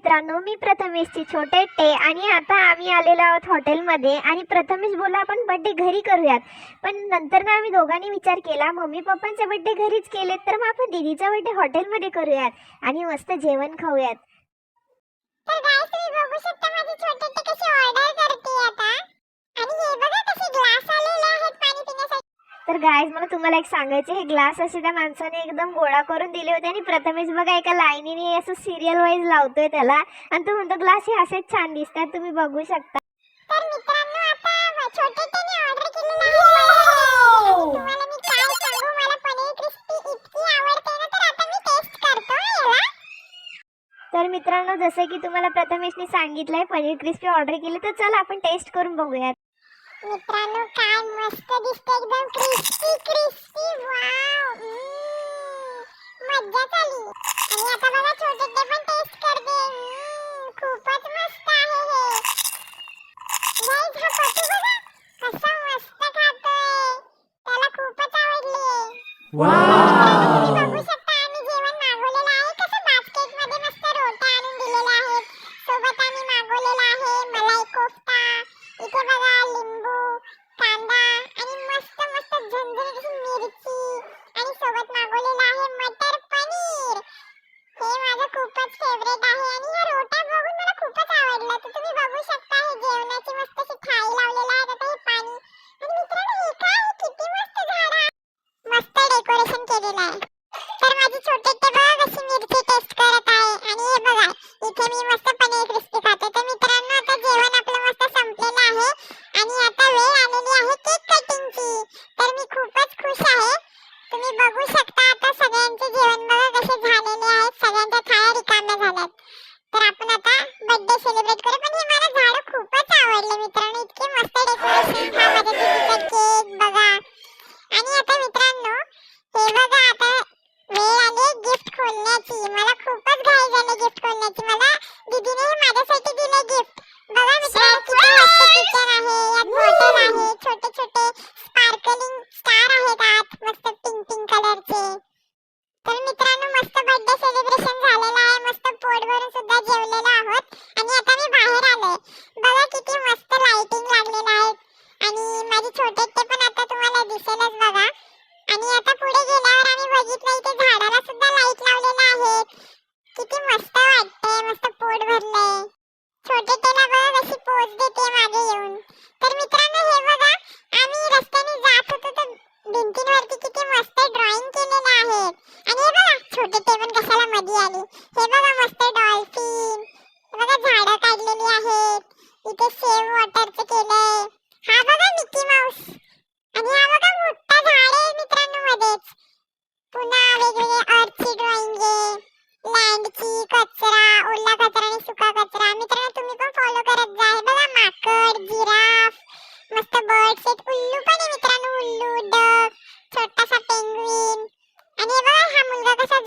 मित्रांनो, मी प्रथमेशची छोटे टे आणि आता आम्ही आलेलो आहोत हॉटेलमध्ये आणि प्रथमेश बोलला आपण बर्थडे घरी करूयात. पण नंतर ना आम्ही दोघांनी विचार केला मम्मी पप्पांचा बर्थडे घरीच केले तर मग आपण दीदीचा बर्थडे हॉटेलमध्ये करूयात आणि मस्त जेवण खाऊयात. तर गाइस तुम्ही बघू शकता माझी छोटे टे कशी ऑर्डर करते आता. आणि हे बघा कसे ग्लास आलेले आहेत पाणी पिण्यासाठी. तर गाइस मला तुम्हाला एक सांगायचं, हे ग्लास असे त्या माणसाने एकदम गोळा करून दिले होते आणि प्रथमेश बघा एका लाईनीने असं सिरियल वाईज लावतोय त्याला आणि तो म्हणतो ग्लास हे असेच छान दिसतात, तुम्ही बघू शकता. तर मित्रांनो आता छोटे टेने ऑर्डर केलेलं आहे. तुम्हाला मी काय सांगू, मला पनीर क्रिस्पी इतकी आवडते ना, तर आता मी टेस्ट करतो याला. तर मित्रांनो जसे की तुम्हाला प्रथमेशने सांगितलंय पनीर क्रिस्पी ऑर्डर केली, तर चला आपण टेस्ट करून बघूयात. मित्रांनो काय मस्त दिसते, एकदम क्रिस्पी क्रिस्पी. वाव, मज्जाच आली. आणि आता बघा छोटे ते पण टेस्ट करते. खूपच मस्त आहे हे. गाइस हा पप्पू बघा कसा मस्त खातोय, त्याला खूपच आवडली. तुम्ही बघू शकता आम्ही जेवण मागवलेलं आहे, कसं बास्केट मध्ये मस्त रोट्या आणून दिलेल्या आहेत. सोबत आम्ही मागवलेला आहे मलाई कोफ्ता, इथे बघा लिंबू, कांदा आणि मस्त मस्त झणझणीत अशी मिरची आणि सोबत मागवलेला आहे मटर पनीर. हे माझं खूपच फेवरेट आहे आणि या रोट्या बघून मला खूपच आवडलं. तर तुम्ही बघू शकता हे जेवणाची मस्त अशी थाळी लावलेलं आहे. आता हे पाणी आणि मित्रांनो हे काय आहे, किती मस्त झाड आहे, मस्त डेकोरेशन केलेलं आहे. तर माझी छोटे ते बघा कशी मिरची टेस्ट करत आहे आणि हे बघा इथे मी मस्त पनीर क्रिस्पी खाते. तर मित्रांनो आता जेवण आपलं मस्त संपलेलं आहे आणि आता वेळ आलेली आहे केक कटिंगची. तर मी खूपच खुश आहे. तुम्ही बघू शकता आता सगळ्यांचे जेवण बघा कसे झालेले आहेत, सगळ्यांच्या थाळ्या रिकाम्या झाल्यात. तर आपण आता बर्थडे सेलिब्रेट करू. पण हे मला झाड खूपच आवडले मित्रांनो, इतके मस्त डेकोरेशन. हा माझ्या दीदीचा केक बघा. आणि आता मित्रांनो हे बघा आता वेळ आली गिफ्ट खोलण्याची. मला खूपच घाई झाली गिफ्ट खोलण्याची. मला दीदीने माझ्यासाठी दिले गिफ्ट. बघा मित्रांनो किती मस्त किचन आहे, यात बॉटल आहे, छोटे छोटे स्पार्कलिंग स्टार आहेत आत, मस्त पिंक पिंक कलरचे. तर मित्रांनो मस्त बर्थडे सेलिब्रेशन झालेलं आहे, मस्त पोट भरून सुद्धा जेवलेलो आहोत. आणि आता मी बाहेर आलोय. बघा किती मस्त लाइटिंग लागलेलं आहे आणि माझे छोटे ते पण आता तुम्हाला दिसेलच बघा. आणि आता पुढे गेल्यावर आम्ही बघितलं इथे झाडाला सुद्धा लाईट लावलेला आहे. किती मस्त वाटतंय, मस्त पोट भरलंय. छोटे तेला बघा कशी पोच देते मागे येऊन. तर मित्रांनो हे बघा आम्ही रस्त्याने जात होतो तर भिंतींवरती किती मस्त ड्रॉइंग केलेलं आहे. आणि हे बघा छोटे ते पण कशाला मध्ये आली. हे बघा मस्त डॉल्फिन, बघा झाडं काढलेली आहेत. इथे सेव्ह वॉटरचं केलंय. हा बघा मिकी माऊस आणि हा बघा मोठा झाड आहे मित्रांनो मध्येच. पुन्हा वेगवेगळे अर्थची ड्रॉइंग आहे, लँडची, कचरा, ओला कचरा आणि सुका कचरा. मित्रांनो तुम्ही पण फॉलो करत जा. हे बघा माकड, जिराफ, मस्त बर्ड्स आहेत, उल्लू पण आहे मित्रांनो, उल्लू, डक, छोटासा पेंग्विन. आणि हे बघा हा मुलगा कसा